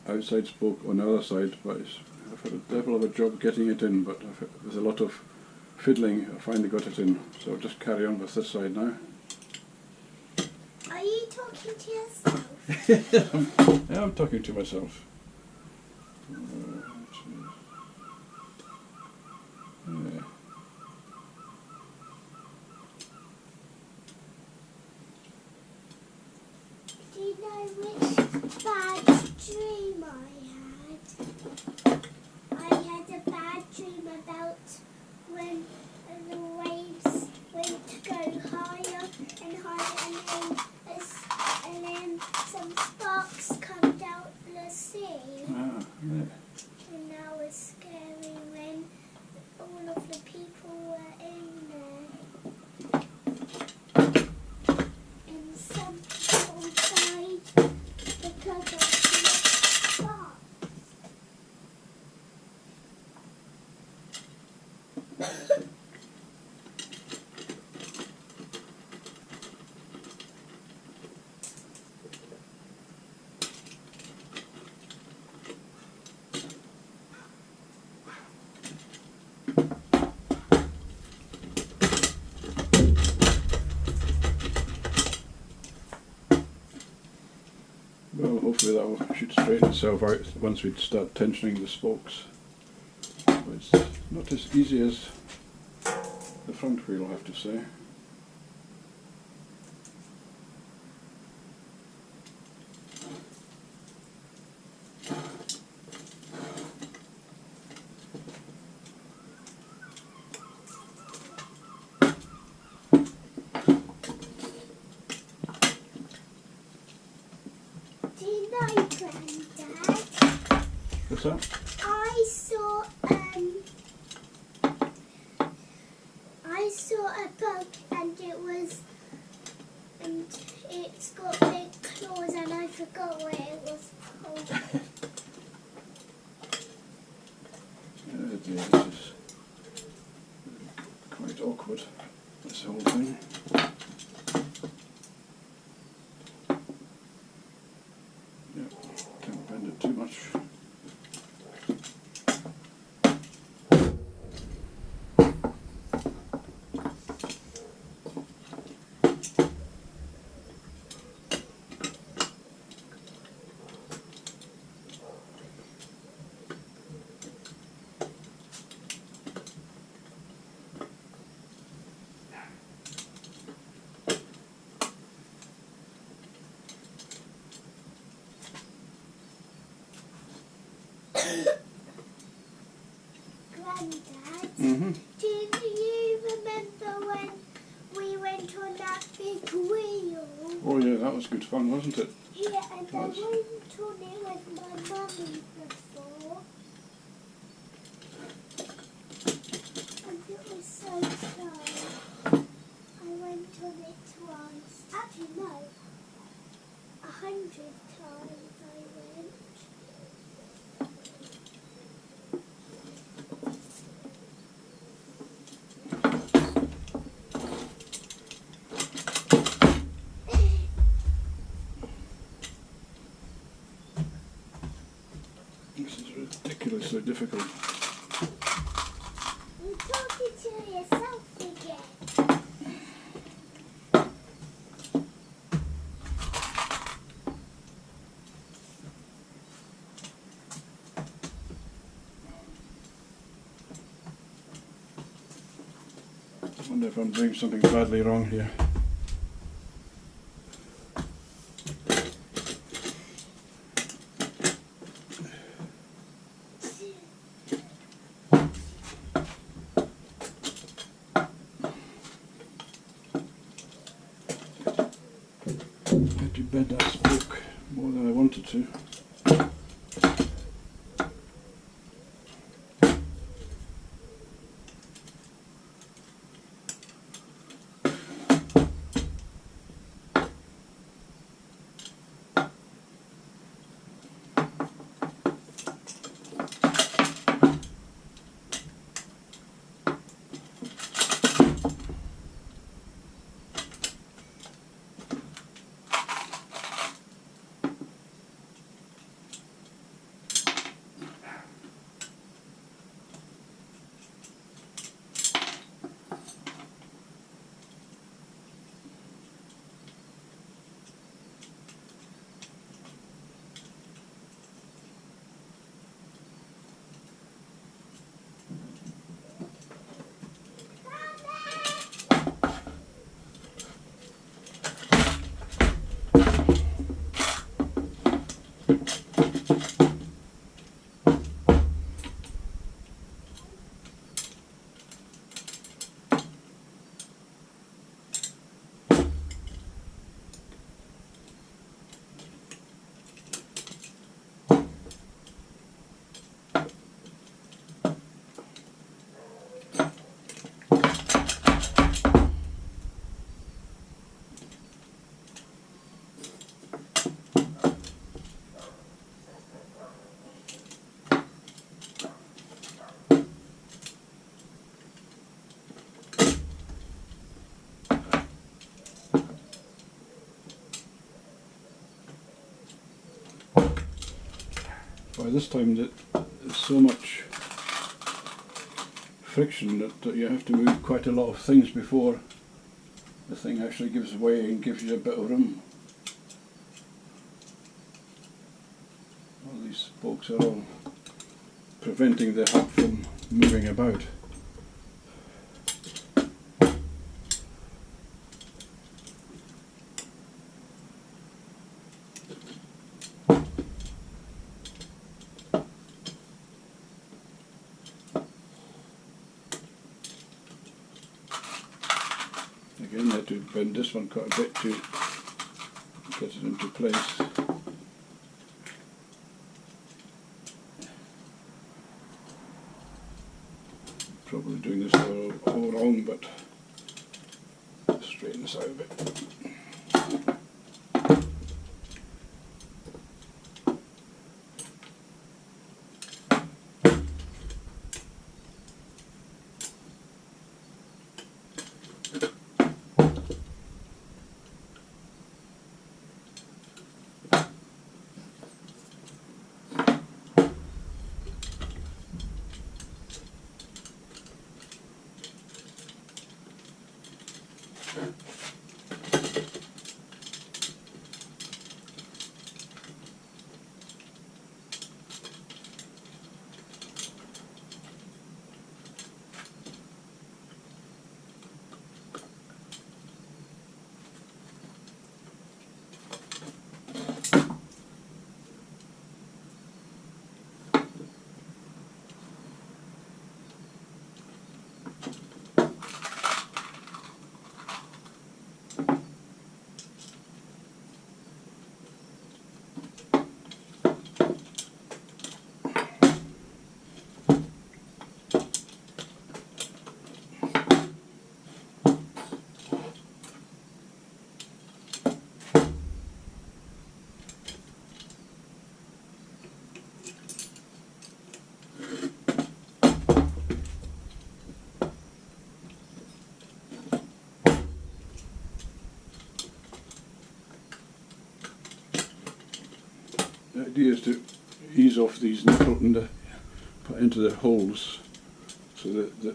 outside spoke on the other side, but I've had a devil of a job getting it in, but there's a lot of fiddling. I finally got it in, so I'll just carry on with this side now. Are you talking to yourself? Yeah, I'm talking to myself. Yeah. Do you know which bad dream I had? I had a bad dream about when the waves went to go higher and higher, and then some sparks come out the sea. Ah, yeah. And that was scary when all of the people were in there. And some people died because of the sparks. Well, hopefully that should straighten itself out once we start tensioning the spokes. But it's not as easy as the front wheel, I have to say. Do you know, Granddad? What's that? I saw a bug, and it's got big claws, and I forgot what it was called. Oh dear, this is quite awkward, this whole thing. Yeah, can't bend it too much. Granddad, Mm-hmm. do you remember when we went on that big wheel? Oh yeah, that was good fun, wasn't it? Yeah, and I Nice. went on it with my mummy before. And it was so slow. I went on it twice. Actually, no. 100 times I went. This is ridiculously difficult. You're talking to yourself again. I wonder if I'm doing something badly wrong here. I had to bend that spoke more than I wanted to. By this time there's so much friction that you have to move quite a lot of things before the thing actually gives way and gives you a bit of room. All these spokes are all preventing the hub from moving about. Again, I had to bend this one quite a bit to get it into place. Probably doing this all wrong, but straighten this out a bit. The idea is to ease off these nipple and put into the holes so that